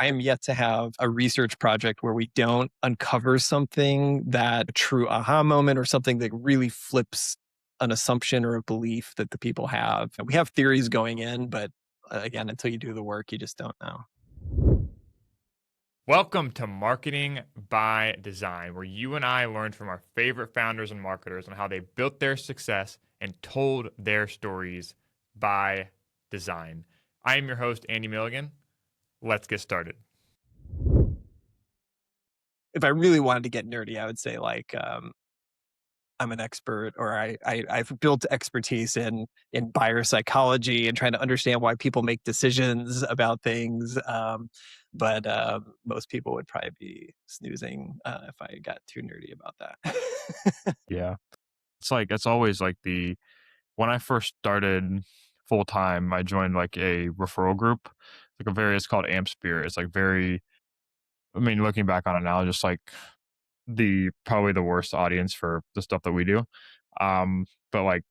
I am yet to have a research project where we don't uncover something that a true aha moment or something that really flips an assumption or a belief that the people have. And we have theories going in, but again, until you do the work, you just don't know. Welcome to Marketing by Design, where you and I learned from our favorite founders and marketers on how they built their success and told their stories by design. I am your host, Andy Milligan. Let's get started. If I really wanted to get nerdy, I would say I'm an expert, or I've built expertise in buyer psychology and trying to understand why people make decisions about things. But most people would probably be snoozing if I got too nerdy about that. Yeah. It's always like when I first started full time, I joined like a referral group, it's called Amp Spirit. It's like looking back on it now, just like probably the worst audience for the stuff that we do. But like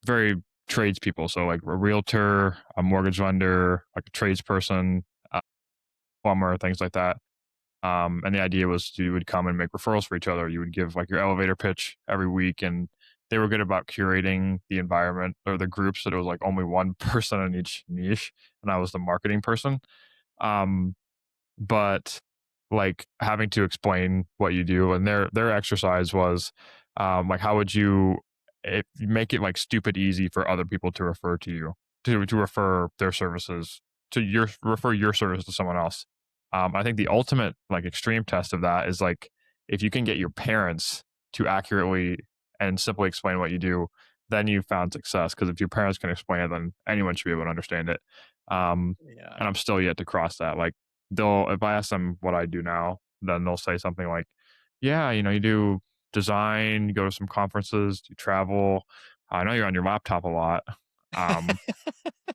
very tradespeople. So like a realtor, a mortgage lender, like a tradesperson, a plumber, things like that. And the idea was you would come and make referrals for each other. You would give like your elevator pitch every week, and they were good about curating the environment or the groups. So there was like only one person in each niche, and I was the marketing person. Um, but like having to explain what you do, and their exercise was like how would you make it like stupid easy for other people to refer to you, to refer their services to your refer your service to someone else. I think the ultimate like extreme test of that is like if you can get your parents to accurately and simply explain what you do, then you found success, because if your parents can explain it, then anyone should be able to understand it. um, Yeah. and I'm still yet to cross that. Like they'll if I ask them what I do now, then they'll say something like, "Yeah, you do design, you go to some conferences, you travel. I know you're on your laptop a lot." Um,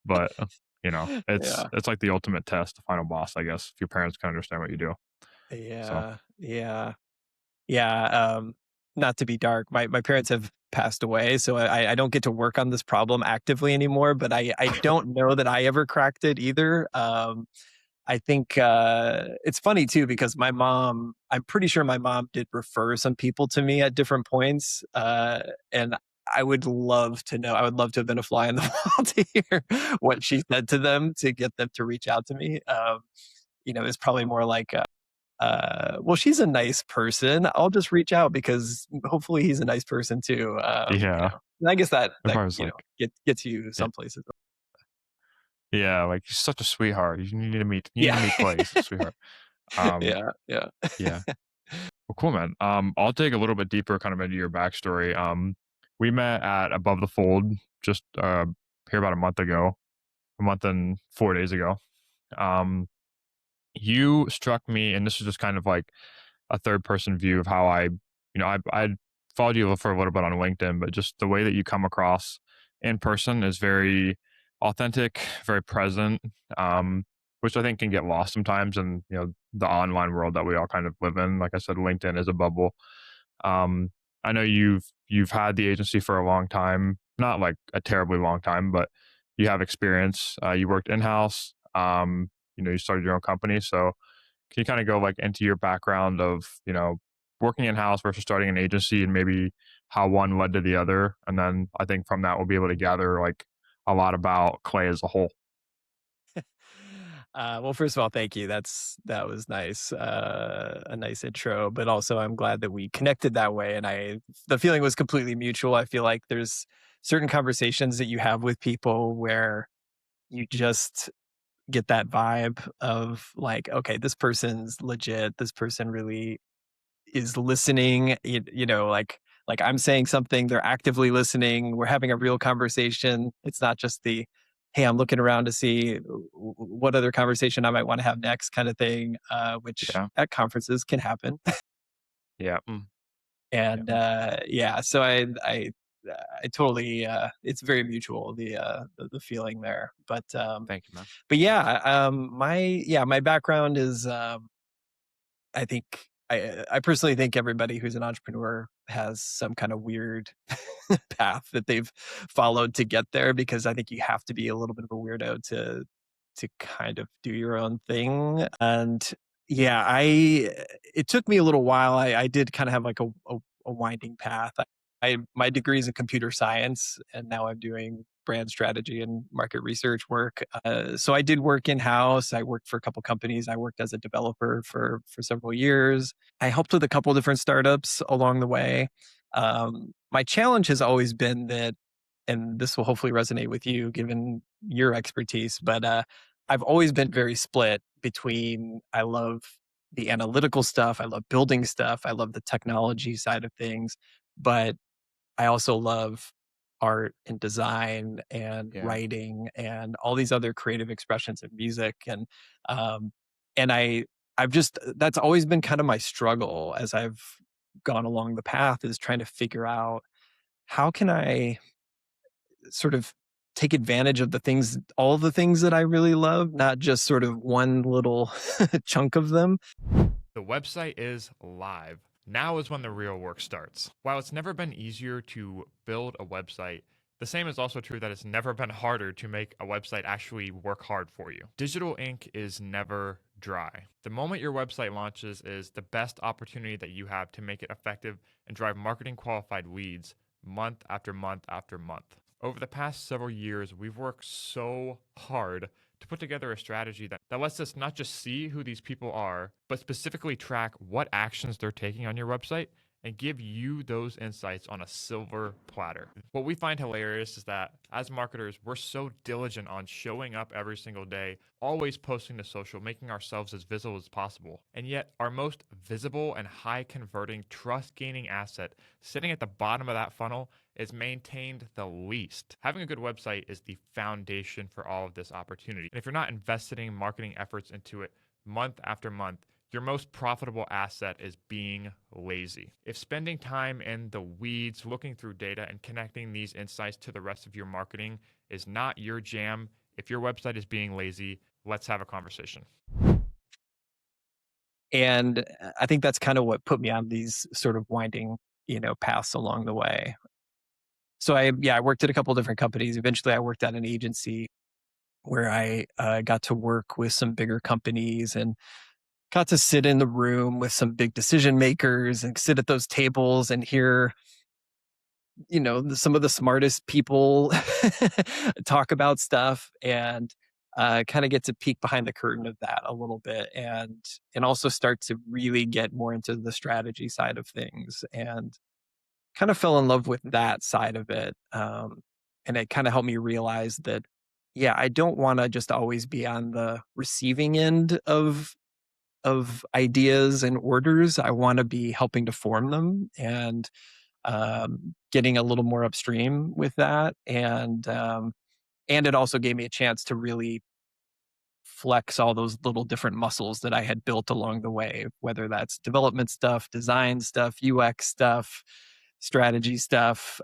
but it's Yeah. it's like the ultimate test, the final boss, I guess, if your parents can understand what you do. So Yeah. Yeah. Yeah. Not to be dark, my parents have passed away, so I don't get to work on this problem actively anymore. But I don't know that I ever cracked it either. I think it's funny too because I'm pretty sure my mom did refer some people to me at different points, and I would love to know. I would love to have been a fly in the wall to hear what she said to them to get them to reach out to me. It's probably more like, well, she's a nice person. I'll just reach out because hopefully he's a nice person too. yeah, And I guess that if that I was like, gets you yeah, some places. yeah, like he's such a sweetheart. You need Yeah, to meet Clay. He's a sweetheart. Um, yeah, yeah. yeah. Well, cool, man. I'll dig a little bit deeper kind of into your backstory. We met at Above the Fold just here about a month and 4 days ago. You struck me, and this is just kind of like a third person view of how I followed you for a little bit on LinkedIn, but just the way that you come across in person is very authentic, very present, which I think can get lost sometimes in the online world that we all kind of live in. Like I said, LinkedIn is a bubble. Um, I know you've had the agency for a long time, not like a terribly long time, but you have experience. You worked in house. You started your own company. So can you kind of go like into your background of working in house versus starting an agency, and maybe how one led to the other? And then I think from that we'll be able to gather like a lot about Clay as a whole. Well, first of all, thank you. That was nice, a nice intro. But also, I'm glad that we connected that way, and the feeling was completely mutual. I feel like there's certain conversations that you have with people where you just get that vibe of like, okay, this person's legit. This person really is listening. Like I'm saying something, they're actively listening. We're having a real conversation. It's not just the, hey, I'm looking around to see what other conversation I might want to have next kind of thing, which Yeah. at conferences can happen. Yeah. Yeah. And yeah, so I totally, it's very mutual, the feeling there. Thank you, man. But yeah, my background is, I think I personally think everybody who's an entrepreneur has some kind of weird path that they've followed to get there, because I think you have to be a little bit of a weirdo to kind of do your own thing. And yeah, I it took me a little while. I did kind of have like a winding path. My degree is in computer science, and now I'm doing brand strategy and market research work. So I did work in house. I worked for a couple companies. I worked as a developer for several years. I helped with a couple different startups along the way. My challenge has always been that, and this will hopefully resonate with you given your expertise, but I've always been very split between I love the analytical stuff, I love building stuff, I love the technology side of things, but I also love art and design and Yeah. writing and all these other creative expressions of music um and I've just that's always been kind of my struggle as I've gone along the path, is trying to figure out how can I sort of take advantage of the things, all the things that I really love, not just sort of one little chunk of them. The website is live. Now is when the real work starts. While it's never been easier to build a website, the same is also true that it's never been harder to make a website actually work hard for you. Digital ink is never dry. The moment your website launches is the best opportunity that you have to make it effective and drive marketing qualified leads month after month after month. Over the past several years, we've worked so hard to put together a strategy that lets us not just see who these people are, but specifically track what actions they're taking on your website and give you those insights on a silver platter. What we find hilarious is that as marketers, we're so diligent on showing up every single day, always posting to social, making ourselves as visible as possible. And yet, our most visible and high converting, trust gaining asset sitting at the bottom of that funnel is maintained the least. Having a good website is the foundation for all of this opportunity. And if you're not investing marketing efforts into it month after month, your most profitable asset is being lazy. If spending time in the weeds, looking through data, and connecting these insights to the rest of your marketing is not your jam, if your website is being lazy, let's have a conversation. And I think that's kind of what put me on these sort of winding, paths along the way. So I worked at a couple different companies. Eventually I worked at an agency where I got to work with some bigger companies and got to sit in the room with some big decision makers and sit at those tables and hear, some of the smartest people talk about stuff, and kind of get to peek behind the curtain of that a little bit, and also start to really get more into the strategy side of things, and kind of fell in love with that side of it. And it kind of helped me realize that, yeah, I don't want to just always be on the receiving end of ideas and orders. I want to be helping to form them, and getting a little more upstream with that. And it also gave me a chance to really flex all those little different muscles that I had built along the way, whether that's development stuff, design stuff, UX stuff, strategy stuff.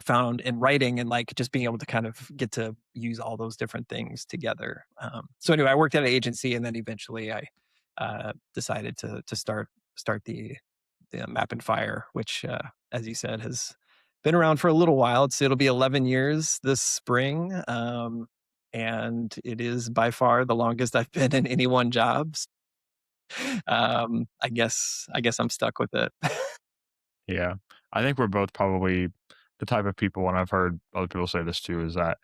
Found in writing, and like just being able to kind of get to use all those different things together. So anyway, I worked at an agency, and then eventually I decided to start the Map and Fire, which, as you said, has been around for a little while. It'll be 11 years this spring, and it is by far the longest I've been in any one job. I guess I'm stuck with it. Yeah. I think we're both probably the type of people, and I've heard other people say this too, is that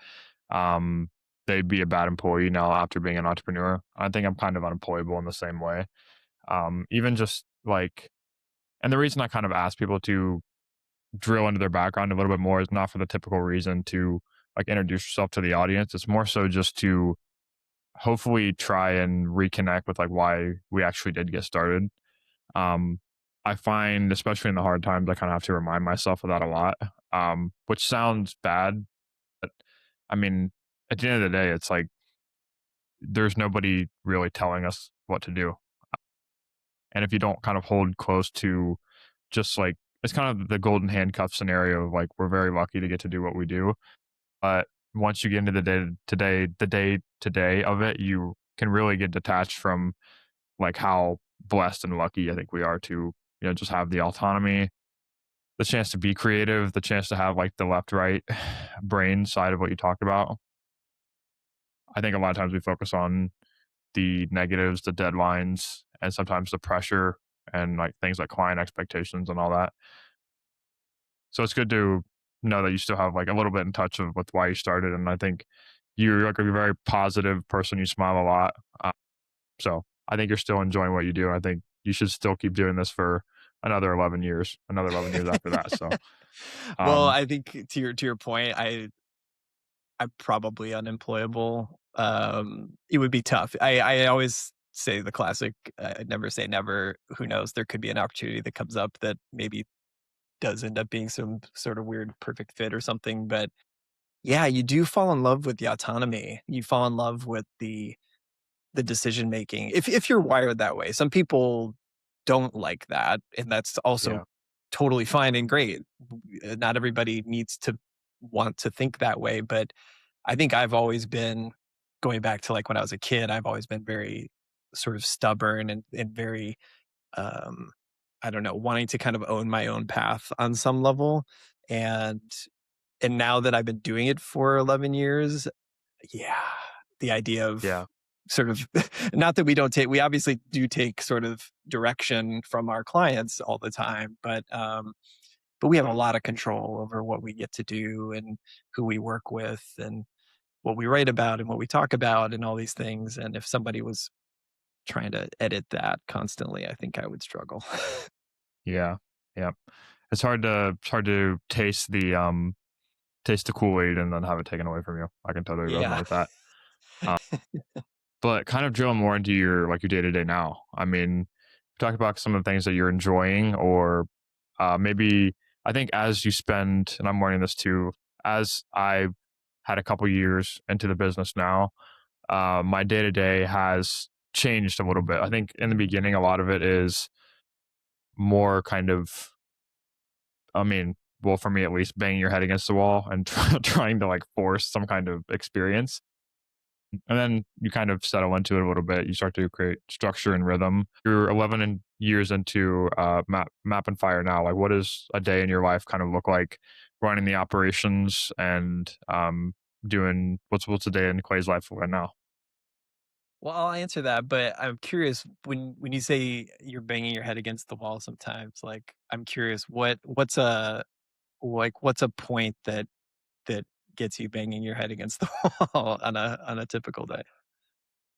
um, they'd be a bad employee now after being an entrepreneur. I think I'm kind of unemployable in the same way. Even just like, and the reason I kind of ask people to drill into their background a little bit more is not for the typical reason to like introduce yourself to the audience. It's more so just to hopefully try and reconnect with like why we actually did get started. Um, I find, especially in the hard times, I kind of have to remind myself of that a lot, which sounds bad. But I mean, at the end of the day, it's like there's nobody really telling us what to do. And if you don't kind of hold close to just like, it's kind of the golden handcuff scenario of like, we're very lucky to get to do what we do. But once you get into the day to day of it, you can really get detached from like how blessed and lucky I think we are to, just have the autonomy, the chance to be creative, the chance to have like the left right brain side of what you talked about. I think a lot of times we focus on the negatives, the deadlines, and sometimes the pressure and like things like client expectations and all that. So it's good to know that you still have like a little bit in touch of with why you started. And I think you're like a very positive person. You smile a lot. So I think you're still enjoying what you do. I think you should still keep doing this for another 11 years after that. So, Well, um, I think to your point, I'm probably unemployable. It would be tough. I always say the classic, never say never. Who knows? There could be an opportunity that comes up that maybe does end up being some sort of weird perfect fit or something. But yeah, you do fall in love with the autonomy. You fall in love with the decision making. If you're wired that way, some people don't like that, and that's also yeah, totally fine and great. Not everybody needs to want to think that way, but I think I've always been going back to like when I was a kid, I've always been very sort of stubborn and very um I don't know, wanting to kind of own my own path on some level. And now that I've been doing it for 11 years, yeah, the idea of yeah, sort of not that we obviously do take sort of direction from our clients all the time, but we have a lot of control over what we get to do and who we work with and what we write about and what we talk about and all these things. And if somebody was trying to edit that constantly, I think I would struggle. yeah, yeah. It's hard to taste the Kool-Aid and then have it taken away from you. I can totally resonate Yeah. with that. Uh, but kind of drill more into your like your day to day now. I mean, talk about some of the things that you're enjoying, or maybe I think as you spend, and I'm learning this too, as I had a couple years into the business now, my day to day has changed a little bit. I think in the beginning, a lot of it is more kind of, I mean, well, for me at least, banging your head against the wall and trying to like force some kind of experience. And then you kind of settle into it a little bit. You start to create structure and rhythm. You're 11 years into Map and Fire now. Like, what does a day in your life kind of look like running the operations and doing what's a day in Clay's life right now? Well, I'll answer that, but I'm curious when you say you're banging your head against the wall sometimes, like I'm curious what's a point that gets you banging your head against the wall on a typical day?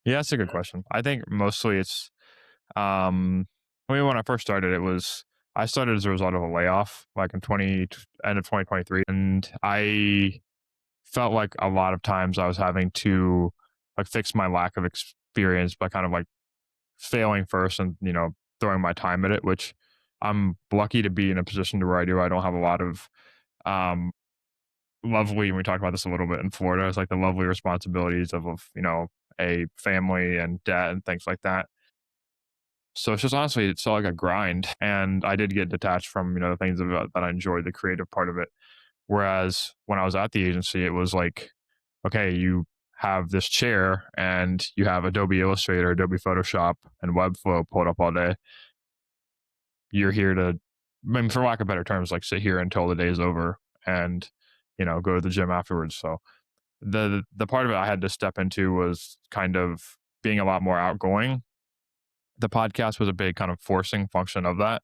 Yeah, that's a good question. I think mostly it's Um, I mean, when I first started, I started as a result of a layoff, like in 20 end of 2023, and I felt like a lot of times I was having to like fix my lack of experience by kind of like failing first and throwing my time at it, which I'm lucky to be in a position to where I do. I don't have a lot of um lovely. And we talked about this a little bit in Florida. It's like the lovely responsibilities of a family and debt and things like that. So it's just honestly, it's all like a grind. And I did get detached from the things that I enjoyed, the creative part of it. Whereas when I was at the agency, it was like, okay, you have this chair and you have Adobe Illustrator, Adobe Photoshop, and Webflow pulled up all day. You're here to, I mean, for lack of better terms, like sit here until the day is over and go to the gym afterwards. So the part of it I had to step into was kind of being a lot more outgoing. The podcast was a big kind of forcing function of that.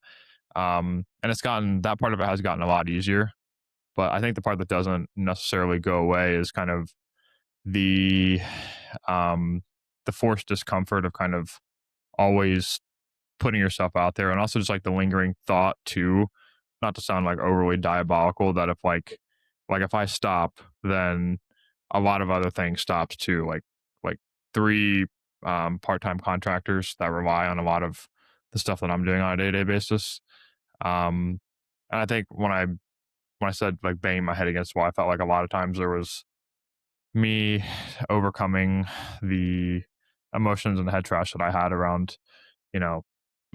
And that part of it has gotten a lot easier. But I think the part that doesn't necessarily go away is kind of the um, the forced discomfort of kind of always putting yourself out there, and also just like the lingering thought too, not to sound like overly diabolical, that if I stop, then a lot of other things stops too, like three part-time contractors that rely on a lot of the stuff that I'm doing on a day-to-day basis. And I think when I said like banging my head against the wall, I felt like a lot of times there was me overcoming the emotions and the head trash that I had around, you know,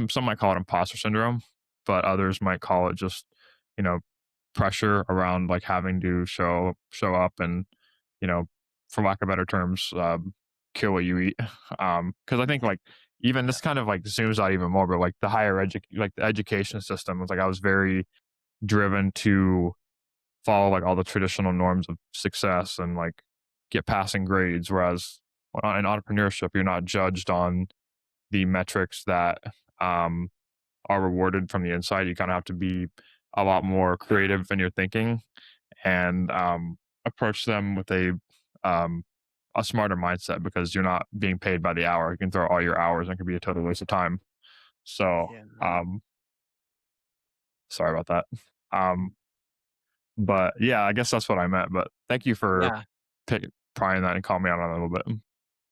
some might call it imposter syndrome, but others might call it just, you know, pressure around like having to show up and, you know, for lack of better terms, kill what you eat. Because I think like even Yeah. this kind of like zooms out even more, but like like the education system was like I was very driven to follow like all the traditional norms of success and like get passing grades. Whereas in entrepreneurship, you're not judged on the metrics that um, are rewarded from the inside. You kind of have to be a lot more creative in your thinking and approach them with um, a smarter mindset because you're not being paid by the hour. You can throw all your hours and it could be a total waste of time. So, Yeah. sorry about that. Um, but yeah, I guess that's what I meant. But thank you for Yeah. prying that and calling me out on it a little bit.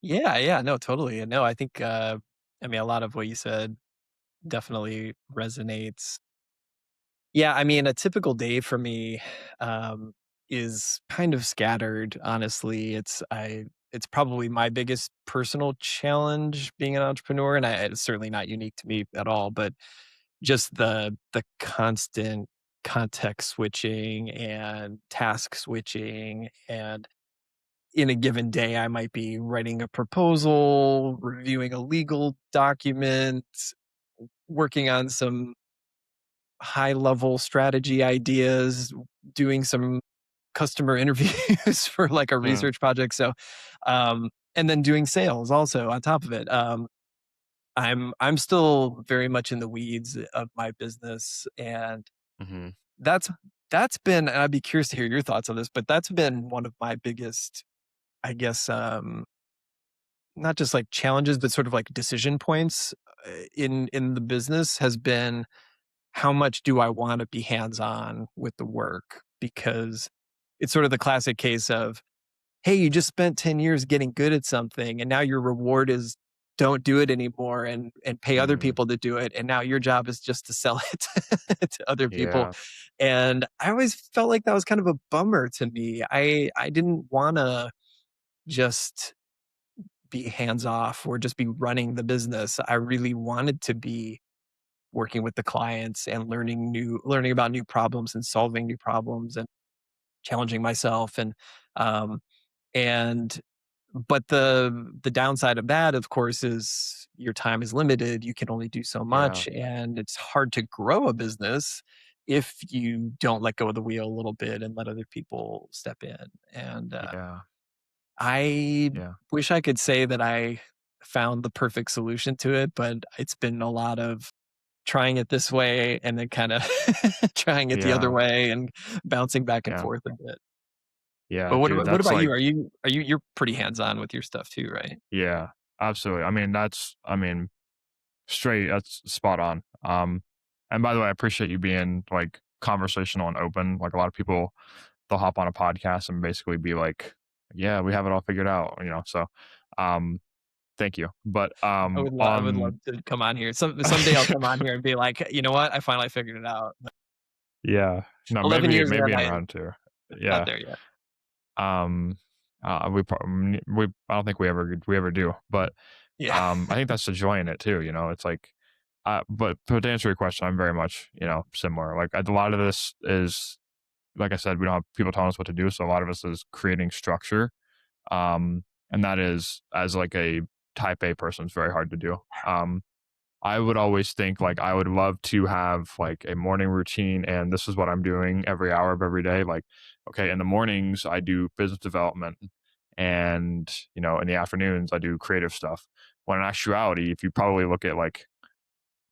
Yeah, yeah, no, totally. And no, I think I mean a lot of what you said definitely resonates. Yeah, I mean a typical day for me um is kind of scattered, honestly. It's probably my biggest personal challenge being an entrepreneur, and it's certainly not unique to me at all, but just the constant context switching and task switching. And in a given day, I might be writing a proposal, reviewing a legal document, working on some high level strategy ideas, doing some customer interviews for like a Yeah. research project. So, and then doing sales also on top of it. I'm still very much in the weeds of my business, and Hmm. that's that's been. And I'd be curious to hear your thoughts on this, but that's been one of my biggest, I guess, not just like challenges, but sort of like decision points in the business has been how much do I want to be hands on with the work? Because it's sort of the classic case of, hey, you just spent 10 years getting good at something, and now your reward is don't do it anymore and pay other Hmm. people to do it. And now your job is just to sell it to other people. Yeah. And I always felt like that was kind of a bummer to me. I didn't want to just be hands off or just be running the business. I really wanted to be working with the clients and learning about new problems and solving new problems and challenging myself. Um and but the downside of that, of course, is your time is limited. You can only do so Yeah. much, and it's hard to grow a business if you don't let go of the wheel a little bit and let other people step in. And Yeah. I Yeah. wish I could say that I found the perfect solution to it, but it's been a lot of trying it this way and then kinda trying it the other Yeah. way and bouncing back and Yeah. forth a bit. Yeah, But dude, what that's about you? like, You're pretty hands-on with your stuff too, right? yeah, absolutely. I mean, straight, that's spot on. And by the way, I appreciate you being like conversational and open. Like a lot of people, they'll hop on a podcast and basically be like, yeah, we have it all figured out, you know? So, um, thank you. But, I would love to come on here. Someday I'll come on here and be like, "You know what? I finally figured it out." But yeah, no, 11 years in, maybe in I round two. not Yeah. there yet. Um, I don't think we ever do, but Yeah. I think that's the joy in it too. You know, it's like, but to answer your question, I'm very much, you know, similar. Like a lot of this is, like I said, we don't have people telling us what to do, so a lot of us is creating structure. And that is, as like a type A person, it's very hard to do. I would always think like I would love to have like a morning routine, and this is what I'm doing every hour of every day. Like, okay, in the mornings I do business development, and you know, in the afternoons I do creative stuff. When in actuality, if you probably look at like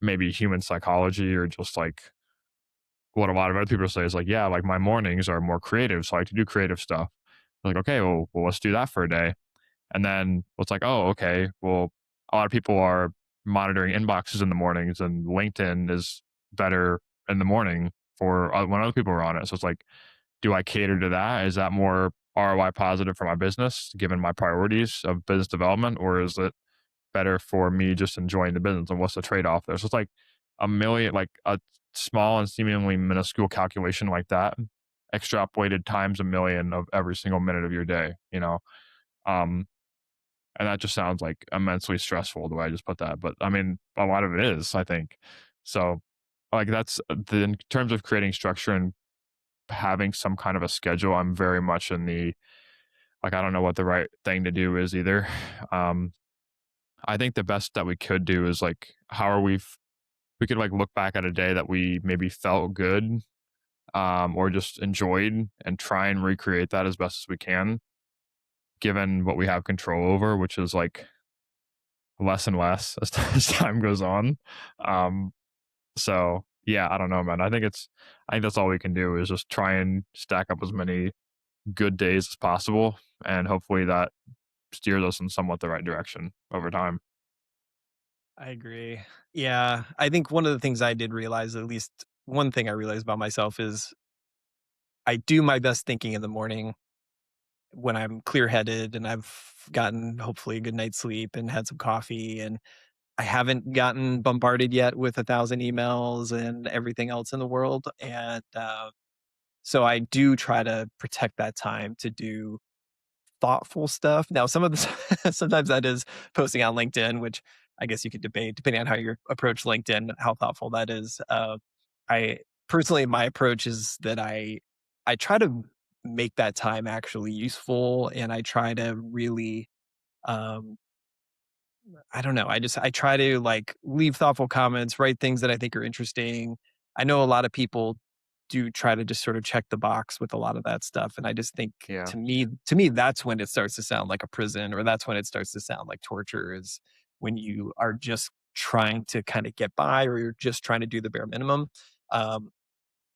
maybe human psychology or just like what a lot of other people say is like, yeah, like my mornings are more creative, so I like to do creative stuff. Like, okay, well, let's do that for a day. And then it's like, oh, okay, well, a lot of people are monitoring inboxes in the mornings, and LinkedIn is better in the morning for when other people are on it. So it's like, do I cater to that? Is that more ROI positive for my business, given my priorities of business development, or is it better for me just enjoying the business? And what's the trade off there? So it's like like a small and seemingly minuscule calculation like that, extrapolated times a million of every single minute of your day, you know? Um, and that just sounds like immensely stressful the way I just put that. But I mean, a lot of it is, I think. So, like, in terms of creating structure and having some kind of a schedule, I'm very much in the, like, I don't know what the right thing to do is either. Um, I think the best that we could do is like, how are we could like look back at a day that we maybe felt good, or just enjoyed, and try and recreate that as best as we can. given what we have control over, which is like less and less as, as time goes on. Um, so yeah, I don't know, man. I think that's all we can do is just try and stack up as many good days as possible, and hopefully that steers us in somewhat the right direction over time. I agree. Yeah, I think one of the things I did realize, at least one thing I realized about myself is I do my best thinking in the morning when I'm clear-headed and I've gotten hopefully a good night's sleep and had some coffee, and I haven't gotten bombarded yet with 1,000 emails and everything else in the world, and, so I do try to protect that time to do thoughtful stuff. Now, some of the sometimes that is posting on LinkedIn, which I guess you could debate depending on how you approach LinkedIn, how thoughtful that is. I personally, my approach is that I try to make that time actually useful, and I try to really um, I don't know. I try to like leave thoughtful comments, write things that I think are interesting. I know a lot of people do try to just sort of check the box with a lot of that stuff, and I just think Yeah, to me that's when it starts to sound like a prison, or that's when it starts to sound like torture, is when you are just trying to kind of get by, or you're just trying to do the bare minimum. Um,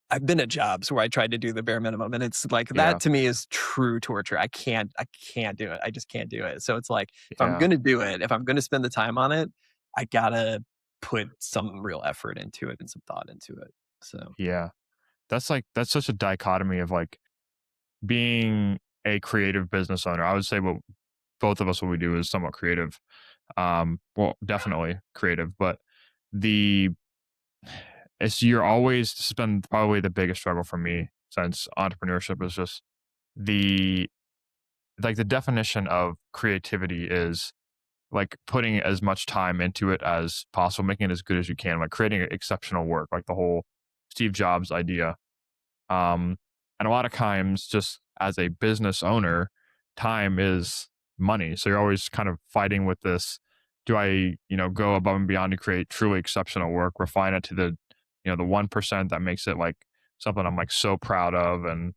I've been at jobs where I tried to do the bare minimum, and it's like that yeah, to me is true torture. I can't do it. I just can't do it. So it's like if I'm yeah, gonna do it, if I'm gonna spend the time on it, I gotta put some real effort into it and some thought into it. So yeah. That's such a dichotomy of like being a creative business owner. I would say what both of us what we do is somewhat creative. Well, definitely creative, but the you're always this has been probably the biggest struggle for me since entrepreneurship is just the like the definition of creativity is like putting as much time into it as possible, making it as good as you can, like creating exceptional work, like the whole Steve Jobs idea. And a lot of times, just as a business owner, time is money. So you're always kind of fighting with this. Do I, go above and beyond to create truly exceptional work, refine it to the 1% that makes it like something I'm like so proud of, and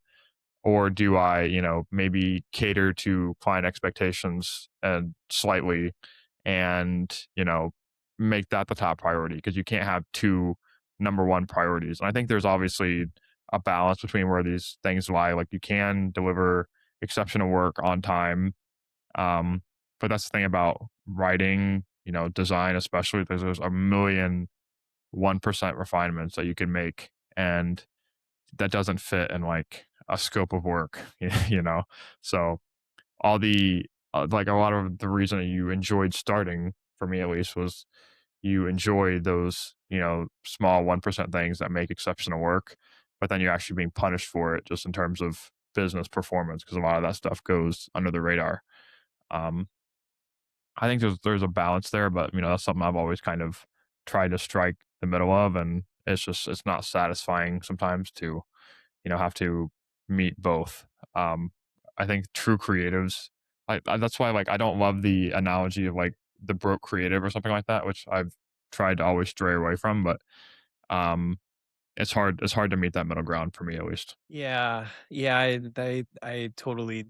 or do I, maybe cater to client expectations and slightly and, make that the top priority because you can't have two number one priorities. And I think there's obviously a balance between where these things lie. Like you can deliver exceptional work on time. Um, but that's the thing about writing, design, especially there's a million 1% refinements that you can make. And that doesn't fit in like a scope of work, you know? So all the like a lot of the reason that you enjoyed starting for me at least was you enjoy those, small 1% things that make exceptional work, but then you're actually being punished for it just in terms of business performance because a lot of that stuff goes under the radar. Um, I think there's a balance there, but that's something I've always kind of tried to strike the middle of, and it's not satisfying sometimes to have to meet both. Um, I think true creatives, that's why like I don't love the analogy of like the broke creative or something like that, which I've tried to always stray away from. But um, it's hard. It's hard to meet that middle ground for me, at least. yeah, yeah, I totally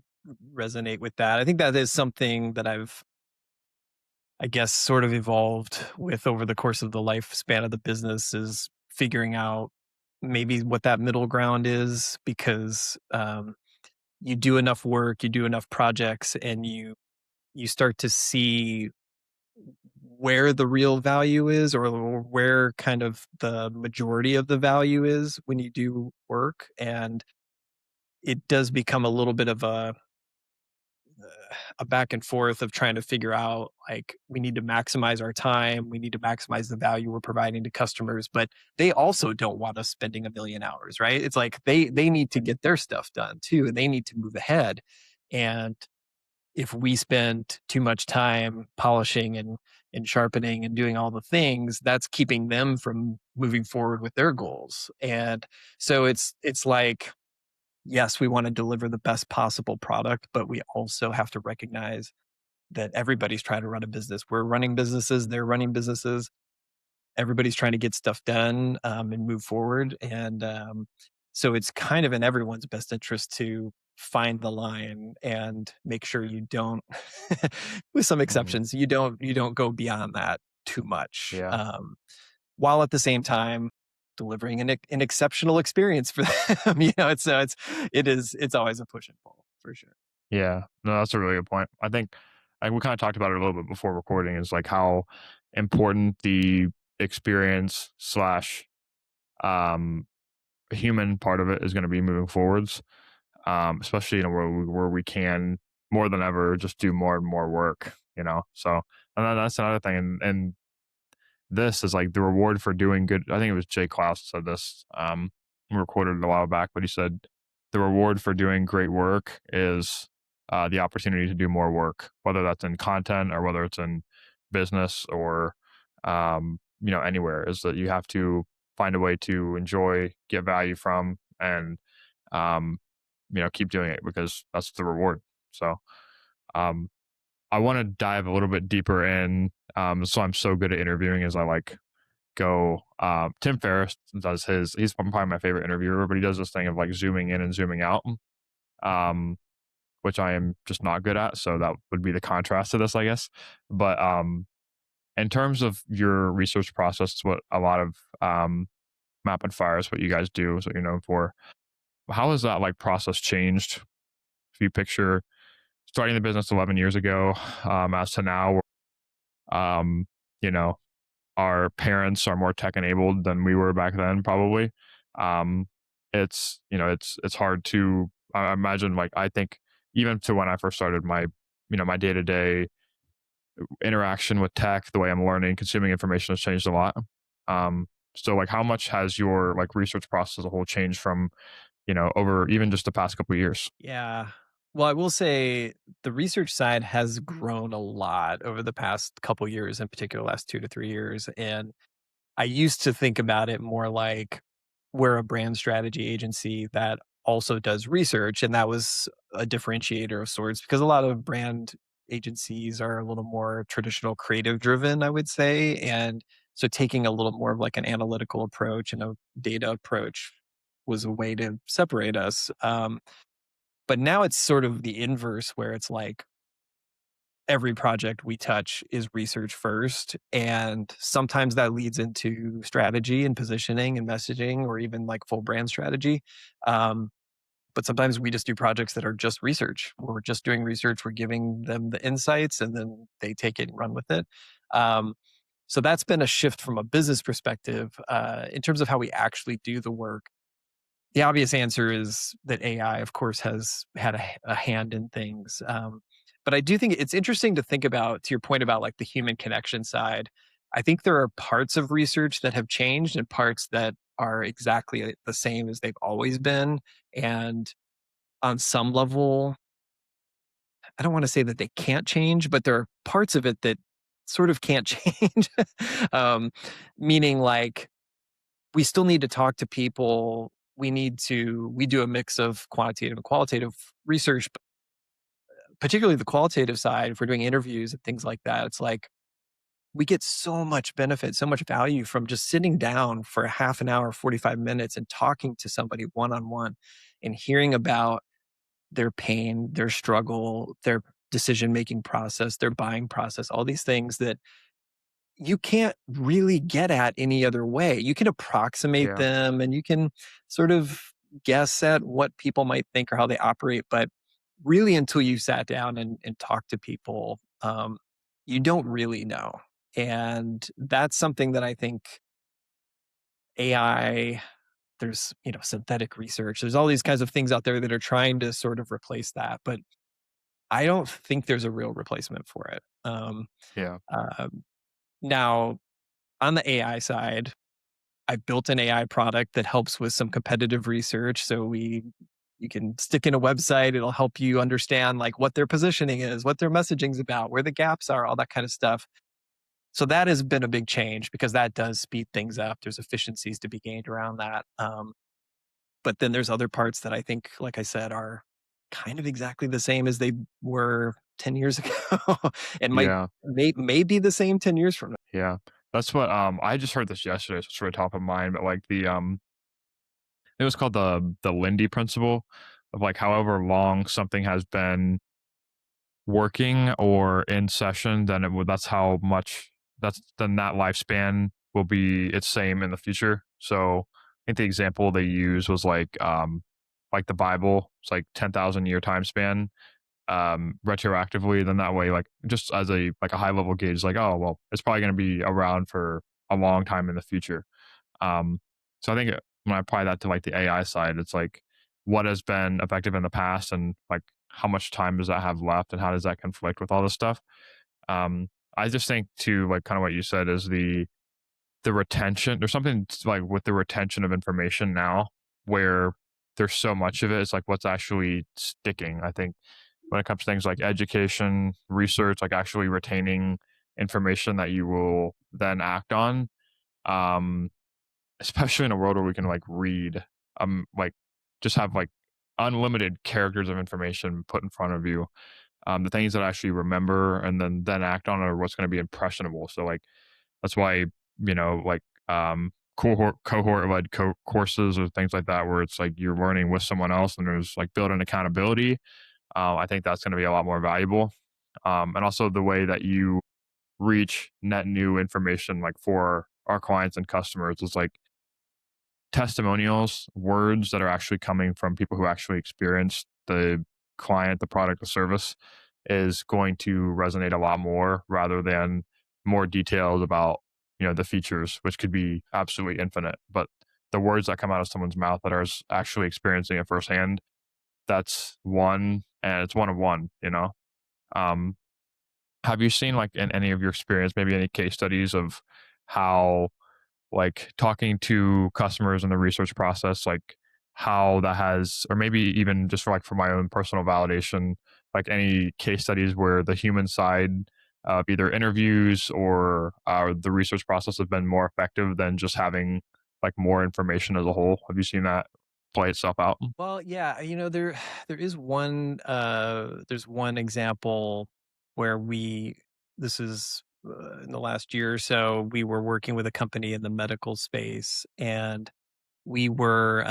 resonate with that. I think that is something that I guess sort of evolved with over the course of the lifespan of the business, is figuring out maybe what that middle ground is, because you do enough work, you do enough projects, and you start to see where the real value is, or where kind of the majority of the value is when you do work, and it does become a little bit of a back and forth of trying to figure out, like, we need to maximize our time, we need to maximize the value we're providing to customers, but they also don't want us spending a million hours, right? It's like they need to get their stuff done too, and they need to move ahead. And if we spend too much time polishing and sharpening and doing all the things, that's keeping them from moving forward with their goals. And so it's like, yes, we want to deliver the best possible product, but we also have to recognize that everybody's trying to run a business. We're running businesses, they're running businesses. Everybody's trying to get stuff done, and move forward. And so it's kind of in everyone's best interest to find the line and make sure you don't with some Mhm. exceptions, you don't go beyond that too much, Yeah. while at the same time delivering an exceptional experience for them, it's always a push and pull for sure. Yeah. No, that's a really good point. I think we kind of talked about it a little bit before recording is like how important the experience slash um human part of it is going to be moving forwards. Especially in a world where we can more than ever just do more and more work, you know? So, and then that's another thing. And this is like the reward for doing good. I think it was Jay Klaus said this. We recorded it a while back, but he said the reward for doing great work is the opportunity to do more work, whether that's in content or whether it's in business or anywhere. Is that you have to find a way to enjoy, get value from, and um, keep doing it because that's the reward. So um, I want to dive a little bit deeper in. So I'm so good at interviewing as I like go. Tim Ferriss does his. He's probably my favorite interviewer, but he does this thing of like zooming in and zooming out, um, which I am just not good at. So that would be the contrast to this, I guess. But in terms of your research process, it's what a lot of Map and Fire is what you guys do, is what you're known for. How has that like process changed? If you picture starting the business 11 years ago, as to now, um, you know, our parents are more tech enabled than we were back then, probably. Um, it's hard to I imagine. Like I think even to when I first started my day to day interaction with tech, the way I'm learning, consuming information has changed a lot. So like, how much has your like research process as a whole changed from over even just the past couple of years? Yeah. Well, I will say the research side has grown a lot over the past couple years, in particular, last 2 to 3 years, and I used to think about it more like we're a brand strategy agency that also does research, and that was a differentiator of sorts because a lot of brand agencies are a little more traditional creative driven, I would say, and so taking a little more of like an analytical approach and a data approach was a way to separate us. But now it's sort of the inverse where it's like every project we touch is research first. And sometimes that leads into strategy and positioning and messaging or even like full brand strategy. Um, but sometimes we just do projects that are just research. Where we're just doing research. We're giving them the insights and then they take it and run with it. Um, so that's been a shift from a business perspective in terms of how we actually do the work. The obvious answer is that AI, of course, has had a hand in things. But I do think it's interesting to think about, to your point about like the human connection side. I think there are parts of research that have changed and parts that are exactly the same as they've always been. And on some level, I don't want to say that they can't change, but there are parts of it that sort of can't change. um, Meaning, like, we still need to talk to people. We do a mix of quantitative and qualitative research, but particularly the qualitative side, if we're doing interviews and things like that, it's like we get so much benefit, so much value from just sitting down for a half an hour, 45 minutes and talking to somebody one on one and hearing about their pain, their struggle, their decision making process, their buying process, all these things that you can't really get at any other way. You can approximate Yeah, them and you can sort of guess at what people might think or how they operate, but really until you sat down and talked to people, you don't really know. And that's something that I think AI, there's, synthetic research, there's all these kinds of things out there that are trying to sort of replace that. But I don't think there's a real replacement for it. yeah, Um, Now, on the AI side, I built an AI product that helps with some competitive research. So you can stick in a website, it'll help you understand like what their positioning is, what their messaging's about, where the gaps are, all that kind of stuff. So that has been a big change because that does speed things up. There's efficiencies to be gained around that. But then there's other parts that I think, like I said, are kind of exactly the same as they were 10 years ago and yeah, may be the same 10 years from now. yeah. That's what I just heard this yesterday, so it's really top of mind. But like it was called the Lindy principle, of like however long something has been working or in session, then it would that's how much that's then that lifespan will be its same in the future. So I think the example they use was like the Bible. It's like 10,000 year time span retroactively. Then that way, like just as a like a high level gauge, like, oh well, it's probably gonna be around for a long time in the future. So I think when I apply that to like the AI side, it's like what has been effective in the past and like how much time does that have left and how does that conflict with all this stuff? Um, I just think too, like kind of what you said is the retention. There's something like with the retention of information now where there's so much of it. It's like what's actually sticking. I think when it comes to things like education, research, like actually retaining information that you will then act on. Um, Especially in a world where we can like read, like just have like unlimited characters of information put in front of you. The things that I actually remember and then act on are what's going to be impressionable. So like that's why like cohort led courses or things like that where it's like you're learning with someone else and there's like built-in accountability. I think that's going to be a lot more valuable. And also the way that you reach net new information like for our clients and customers is like testimonials, words that are actually coming from people who actually experienced the client, the product, the service is going to resonate a lot more rather than more details about, the features, which could be absolutely infinite. But the words that come out of someone's mouth that are actually experiencing it firsthand, that's one and it's one of one. Um, have you seen like in any of your experience, maybe any case studies of how like talking to customers in the research process, like how that has, or maybe even just for like for my own personal validation, like any case studies where the human side of either interviews or the research process have been more effective than just having like more information as a whole. Have you seen that play itself out? Well, yeah, there is there's one example where this is in the last year or so, we were working with a company in the medical space, and we were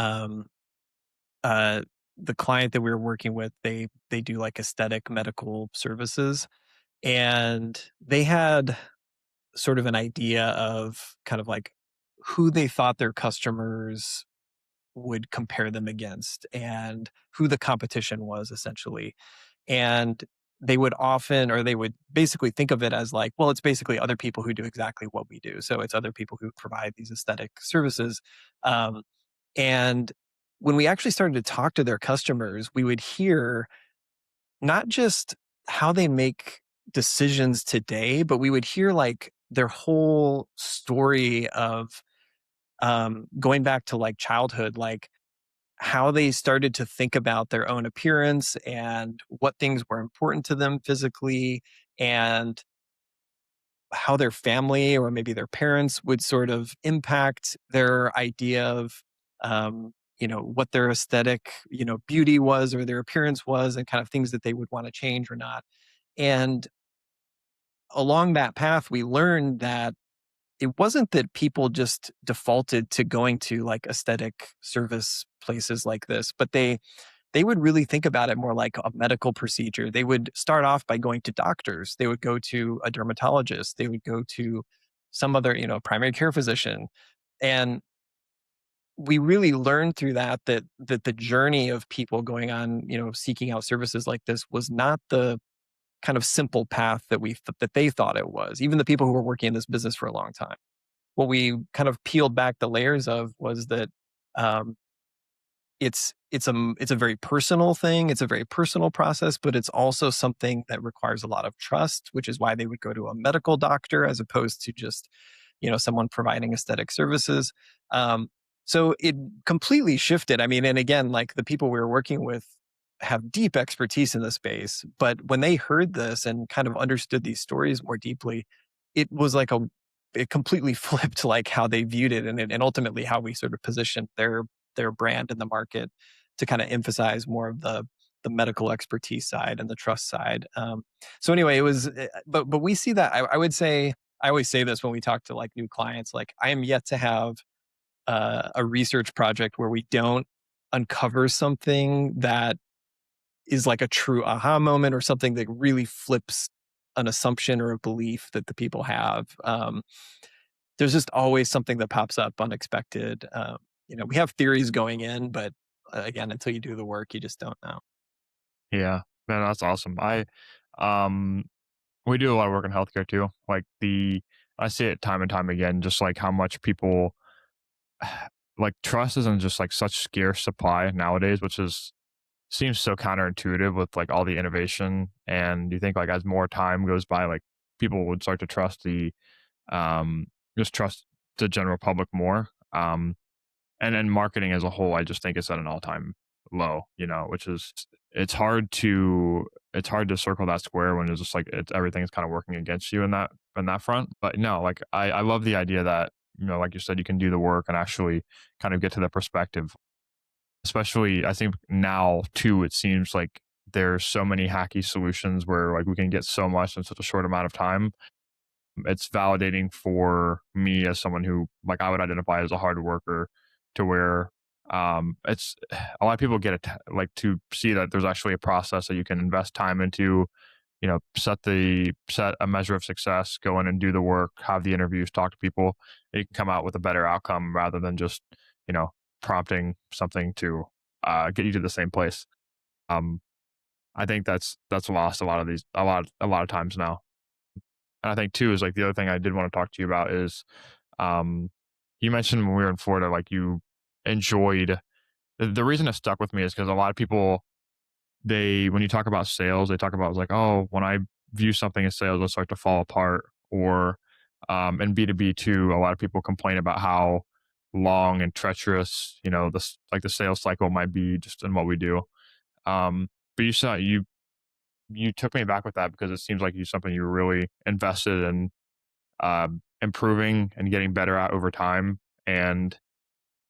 uh the client that we were working with, they do like aesthetic medical services, and they had sort of an idea of kind of like who they thought their customers would compare them against and who the competition was essentially. And they would often, or they would basically think of it as like, well, it's basically other people who do exactly what we do. So it's other people who provide these aesthetic services. Um, and when we actually started to talk to their customers, we would hear not just how they make decisions today, but we would hear like their whole story of going back to like childhood, like how they started to think about their own appearance and what things were important to them physically, and how their family or maybe their parents would sort of impact their idea of what their aesthetic beauty was or their appearance was, and kind of things that they would want to change or not. And along that path we learned that it wasn't that people just defaulted to going to like aesthetic service places like this, but they would really think about it more like a medical procedure. They would start off by going to doctors. They would go to a dermatologist. They would go to some other, primary care physician. And we really learned through that the journey of people going on, seeking out services like this was not the kind of simple path that they thought it was. Even the people who were working in this business for a long time. What we kind of peeled back the layers of was that um, it's a very personal thing. It's a very personal process, but it's also something that requires a lot of trust, which is why they would go to a medical doctor as opposed to just, someone providing aesthetic services. So it completely shifted. I mean, and again, like the people we were working with have deep expertise in the space, but when they heard this and kind of understood these stories more deeply, it was like it completely flipped like how they viewed it, and ultimately how we sort of positioned their brand in the market to kind of emphasize more of the medical expertise side and the trust side. So anyway, it was, but we see that. I would say I always say this when we talk to like new clients. Like I am yet to have a research project where we don't uncovers something that is like a true aha moment or something that really flips an assumption or a belief that the people have. There's just always something that pops up unexpected. We have theories going in, but again, until you do the work, you just don't know. Yeah, man, that's awesome. Um, we do a lot of work in healthcare too. I see it time and time again, just like how much people like trust isn't just like such scarce supply nowadays, which is seems so counterintuitive with like all the innovation. And you think like as more time goes by, like people would start to trust um, just trust the general public more. And then marketing as a whole, I just think it's at an all time low, which is it's hard to it's hard to circle that square when it's just like everything's kind of working against you in that front. But no, like I love the idea that, like you said, you can do the work and actually kind of get to the perspective. Especially I think now too, it seems like there's so many hacky solutions where like we can get so much in such a short amount of time. It's validating for me as someone who like I would identify as a hard worker to where it's a lot of people get it like to see that there's actually a process that you can invest time into, set a measure of success, go in and do the work, have the interviews, talk to people, and you can come out with a better outcome rather than just, you know, prompting something to get you to the same place. Um, I think that's lost a lot of times now. And I think too is like the other thing I did want to talk to you about is um you mentioned when we were in Florida, like you enjoyed the reason it stuck with me is because a lot of people when you talk about sales, they talk about like, oh, when I view something as sales, it'll start to fall apart. Or in B2B too, a lot of people complain about how long and treacherous, like the sales cycle might be just in what we do. But you took me back with that because it seems like you something you were really invested in improving and getting better at over time. And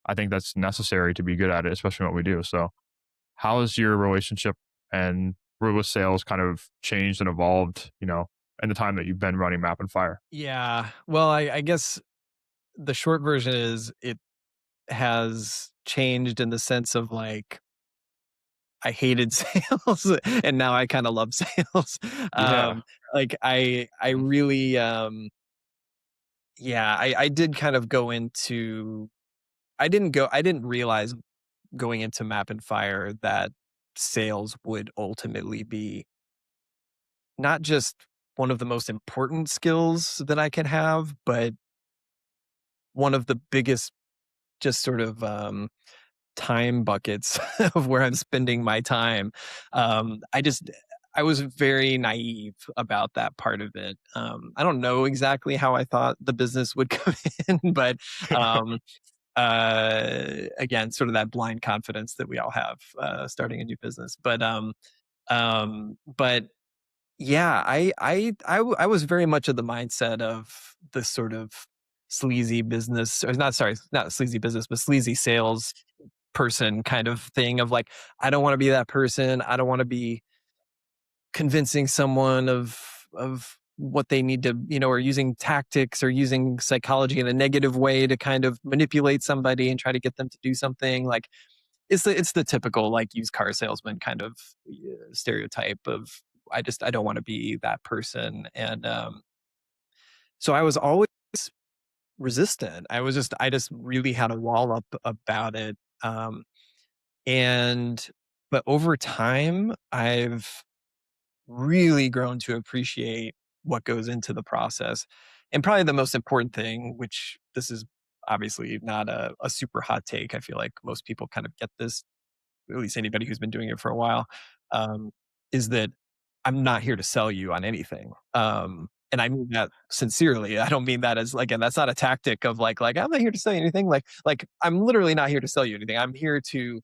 I think that's necessary to be good at it, especially what we do. So, how has your relationship and with sales kind of changed and evolved, in the time that you've been running Map and Fire? Yeah. Well, I guess the short version is it has changed in the sense of like I hated sales and now I kind of love sales. Yeah. I really yeah, I did kind of go into I didn't realize going into Map and Fire that sales would ultimately be not just one of the most important skills that I can have, but one of the biggest just sort of time buckets of where I'm spending my time. I was very naive about that part of it. I don't know exactly how I thought the business would come in, but um, again, sort of that blind confidence that we all have starting a new business. But yeah, I was very much of the mindset of the sort of sleazy business, or not sorry, not sleazy business, but sleazy sales person kind of thing of like, I don't want to be that person. I don't want to be convincing someone of what they need to, or using tactics or using psychology in a negative way to kind of manipulate somebody and try to get them to do something. Like it's the typical like used car salesman kind of stereotype of I don't want to be that person. And so I was always resistant. I just really had a wall up about it. And but over time, I've really grown to appreciate what goes into the process. And probably the most important thing, which this is obviously not a super hot take. I feel like most people kind of get this, at least anybody who's been doing it for a while, um, is that I'm not here to sell you on anything. And I mean that sincerely. I don't mean that as again, that's not a tactic of like I'm not here to sell you anything. Like I'm literally not here to sell you anything. I'm here to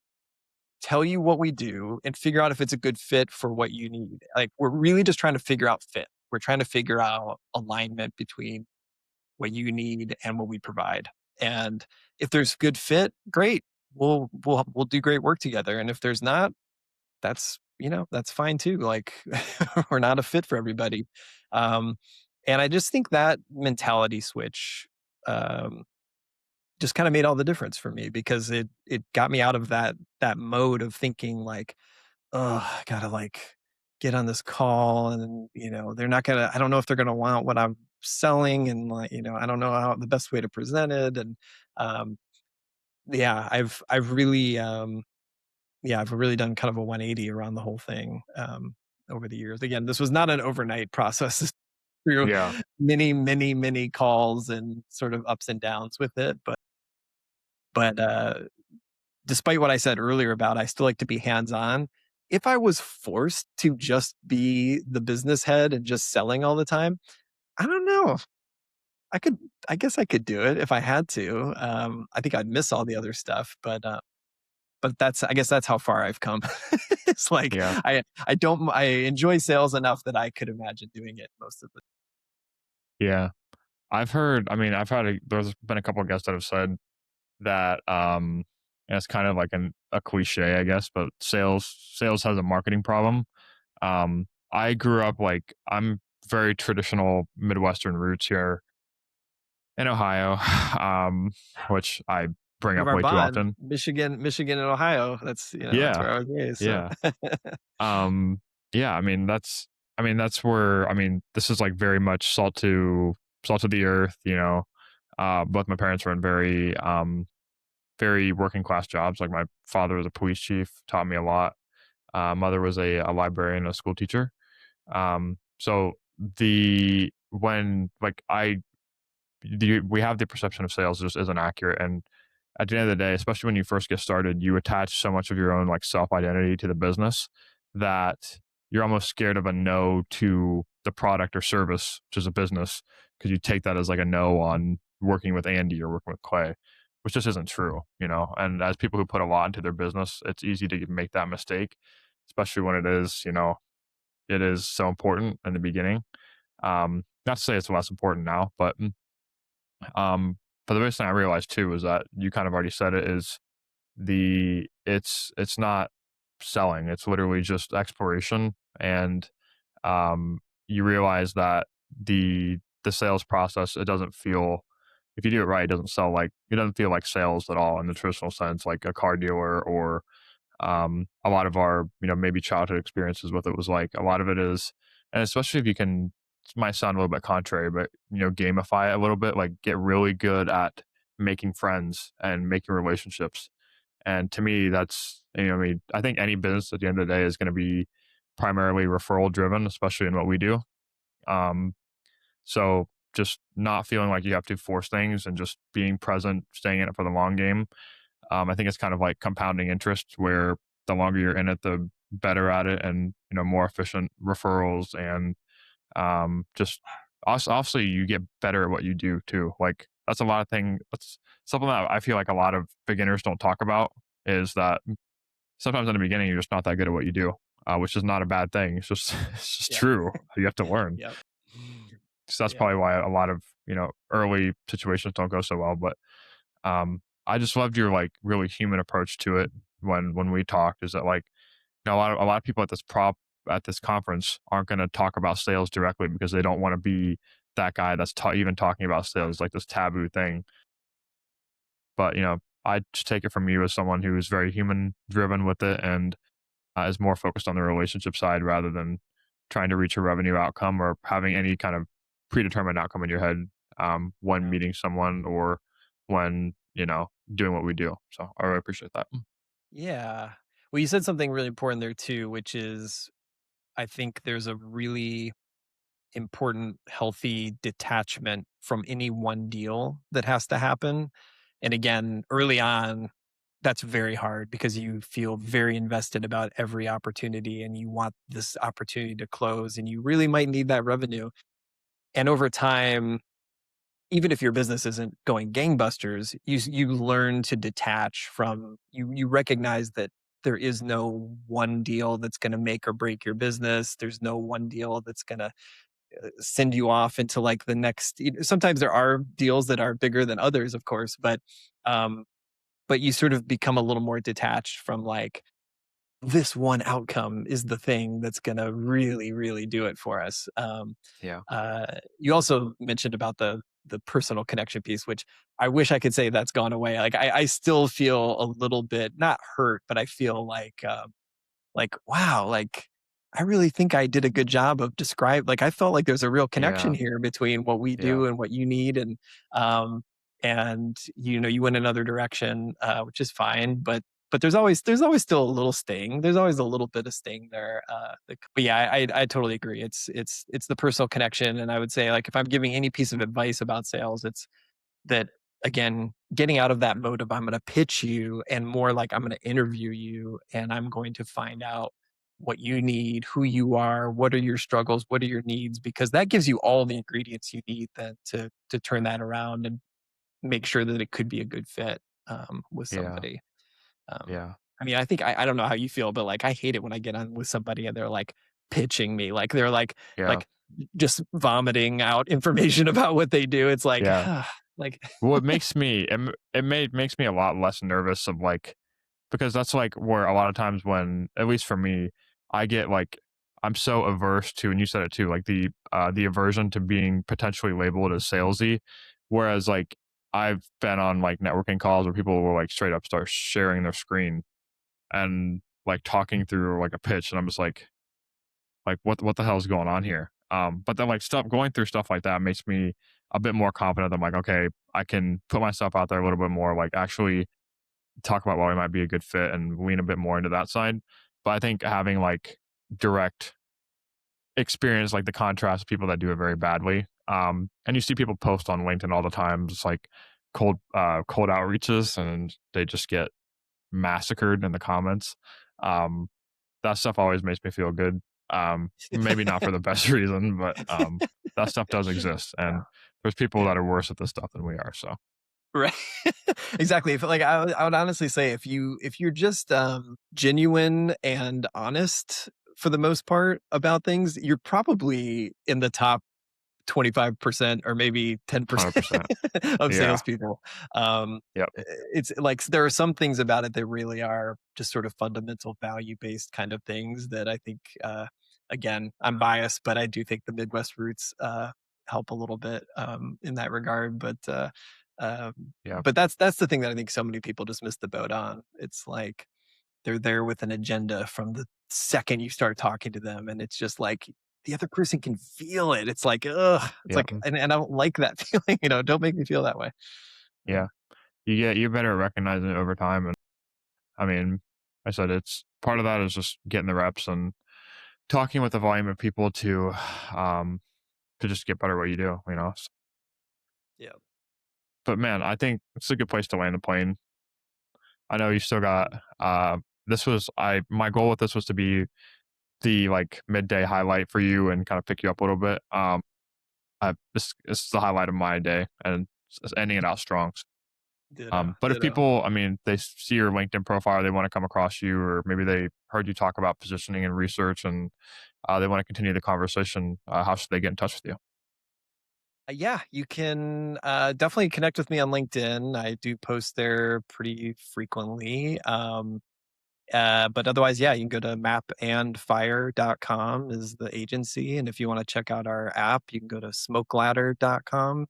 tell you what we do and figure out if it's a good fit for what you need. Like we're really just trying to figure out fit. We're trying to figure out alignment between what you need and what we provide. And if there's good fit, great. We'll do great work together. And if there's not, that's fine too. Like we're not a fit for everybody. Um, and I just think that mentality switch um, just kind of made all the difference for me because it got me out of that mode of thinking like, oh, I gotta like get on this call and they're not gonna I don't know if they're gonna want what I'm selling and like, I don't know how the best way to present it. And um yeah, I've really done kind of a 180 around the whole thing over the years. Again, this was not an overnight process. This through Yeah. many, many, many calls and sort of ups and downs with it. But despite what I said earlier about I still like to be hands-on, if I was forced to just be the business head and just selling all the time, I don't know. I could I guess I could do it if I had to. I think I'd miss all the other stuff, but that's I guess that's how far I've come. It's like Yeah. I enjoy sales enough that I could imagine doing it most of the Yeah. I've heard, I mean, there's been a couple of guests that have said that, and it's kind of like a cliche, I guess, but sales has a marketing problem. I grew up like, I'm very traditional Midwestern roots here in Ohio, which I bring of up our way too bond, often. Michigan and Ohio. That's Yeah. where I was raised, so Yeah. Um, yeah, I mean, that's where, I mean, this is like very much salt to the earth, you know. Both my parents were in very working class jobs. Like my father was a police chief, taught me a lot. Mother was a librarian, a school teacher. So the when like I we have the perception of sales just isn't accurate. And at the end of the day, especially when you first get started, you attach so much of your own like self identity to the business that you're almost scared of a no to the product or service, which is a business, because you take that as like a no on working with Andy or working with Clay, which just isn't true, you know. And as people who put a lot into their business, it's easy to make that mistake, especially when it is, you know, it is so important in the beginning. Not to say it's less important now, but um, but the biggest thing I realized too is that you kind of already said it is it's not selling. It's literally just exploration. And you realize that the sales process, it doesn't feel, if you do it right, it doesn't feel like sales at all in the traditional sense, like a car dealer or a lot of our, you know, maybe childhood experiences with it was like a lot of it is, and especially if you can, it might sound a little bit contrary, but you know, gamify it a little bit, like get really good at making friends and making relationships. And to me, that's, you know, I mean, I think any business at the end of the day is going to be primarily referral driven, especially in what we do. Um, so just not feeling like you have to force things and just being present, staying in it for the long game. I think it's kind of like compounding interest, where the longer you're in it, the better at it, and you know, more efficient referrals, and just obviously you get better at what you do too. Like that's a lot of thing. That's something that I feel like a lot of beginners don't talk about, is that sometimes in the beginning you're just not that good at what you do, which is not a bad thing. It's just it's just yeah. true. You have to learn. Yep. So that's Yeah. probably why a lot of, you know, early situations don't go so well. But I just loved your like really human approach to it when we talked. Is that like, you know, a lot of people at this conference aren't going to talk about sales directly because they don't want to be that guy that's even talking about sales, like this taboo thing. But you know, I just take it from you as someone who is very human driven with it, and is more focused on the relationship side rather than trying to reach a revenue outcome or having any kind of predetermined outcome in your head, when Yeah. meeting someone or when, you know, doing what we do. So I really appreciate that. Yeah. Well, you said something really important there too, which is I think there's a really important, healthy detachment from any one deal that has to happen. And again, early on, that's very hard because you feel very invested about every opportunity and you want this opportunity to close and you really might need that revenue. And over time, even if your business isn't going gangbusters, you learn to detach from you recognize that there is no one deal that's going to make or break your business. There's no one deal that's going to send you off into like the next sometimes there are deals that are bigger than others, of course, um but you sort of become a little more detached from like this one outcome is the thing that's going to really do it for us. Yeah. You also mentioned about the personal connection piece, which I wish I could say that's gone away. Like I still feel a little bit not hurt, but I feel like wow, like I really think I did a good job of describe like I felt like there's a real connection Yeah. here between what we Yeah. do and what you need um and you know you went another direction which is fine but there's always still a little sting. There's always a little bit of sting there. But yeah, I totally agree. It's the personal connection, and I would say like if I'm giving any piece of advice about sales, it's that again, getting out of that mode of I'm going to pitch you and more like I'm going to interview you and I'm going to find out what you need, who you are, what are your struggles, what are your needs, because that gives you all the ingredients you need then to turn that around and make sure that it could be a good fit with Yeah. somebody. Um, Yeah. I mean, I think I don't know how you feel, but like I hate it when I get on with somebody and they're like pitching me, like they're Yeah. like just vomiting out information about what they do. It's like, Yeah. like Well, it makes me it makes me a lot less nervous of like because that's like where a lot of times when at least for me, I get like I'm so averse to and you said it too, like the aversion to being potentially labeled as salesy. Whereas like I've been on like networking calls where people will like straight up start sharing their screen and like talking through like a pitch and I'm just like what the hell is going on here? But then like stuff going through stuff like that makes me a bit more confident. I'm like, okay, I can put myself out there a little bit more, like actually talk about why we might be a good fit and lean a bit more into that side. But I think having like direct experience, like the contrast of people that do it very badly. And you see people post on LinkedIn all the time, just like cold outreaches and they just get massacred in the comments. Um, that stuff always makes me feel good. Maybe not for the best reason, but that stuff does exist, and there's people yeah. that are worse at this stuff than we are. So Right. Exactly. If like I would honestly say if you're just genuine and honest for the most part about things, you're probably in the top 25% or maybe 10% 100%. of Yeah. salespeople. Um, Yep. it's like there are some things about it that really are just sort of fundamental value based kind of things that I think, again, I'm biased, but I do think the Midwest roots help a little bit in that regard. Yep. But that's the thing that I think so many people just miss the boat on. It's like they're there with an agenda from the second you start talking to them, and it's just like the other person can feel it. It's like, ugh, it's Yep. like, and I don't like that feeling. You know, don't make me feel that way. Yeah, Yeah. You better recognize it over time. And I mean, I said it's part of that is just getting the reps and talking with the volume of people um, to just get better at what you do. You know. yeah, But man, I think it's a good place to land the plane. I know you still got this was I my goal with this was to be the like midday highlight for you and kind of pick you up a little bit. This is the highlight of my day and it's ending it out strong. ditto, But if ditto. people, I mean, they see your LinkedIn profile, they want to come across you, or maybe they heard you talk about positioning and research, and they want to continue the conversation. How should they get in touch with you? Yeah, you can definitely connect with me on LinkedIn. I do post there pretty frequently. But otherwise, yeah, you can go to mapandfire.com is the agency. And if you want to check out our app, you can go to smokeladder.com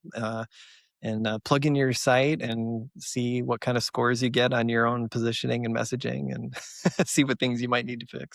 and plug in your site and see what kind of scores you get on your own positioning and messaging and see what things you might need to fix.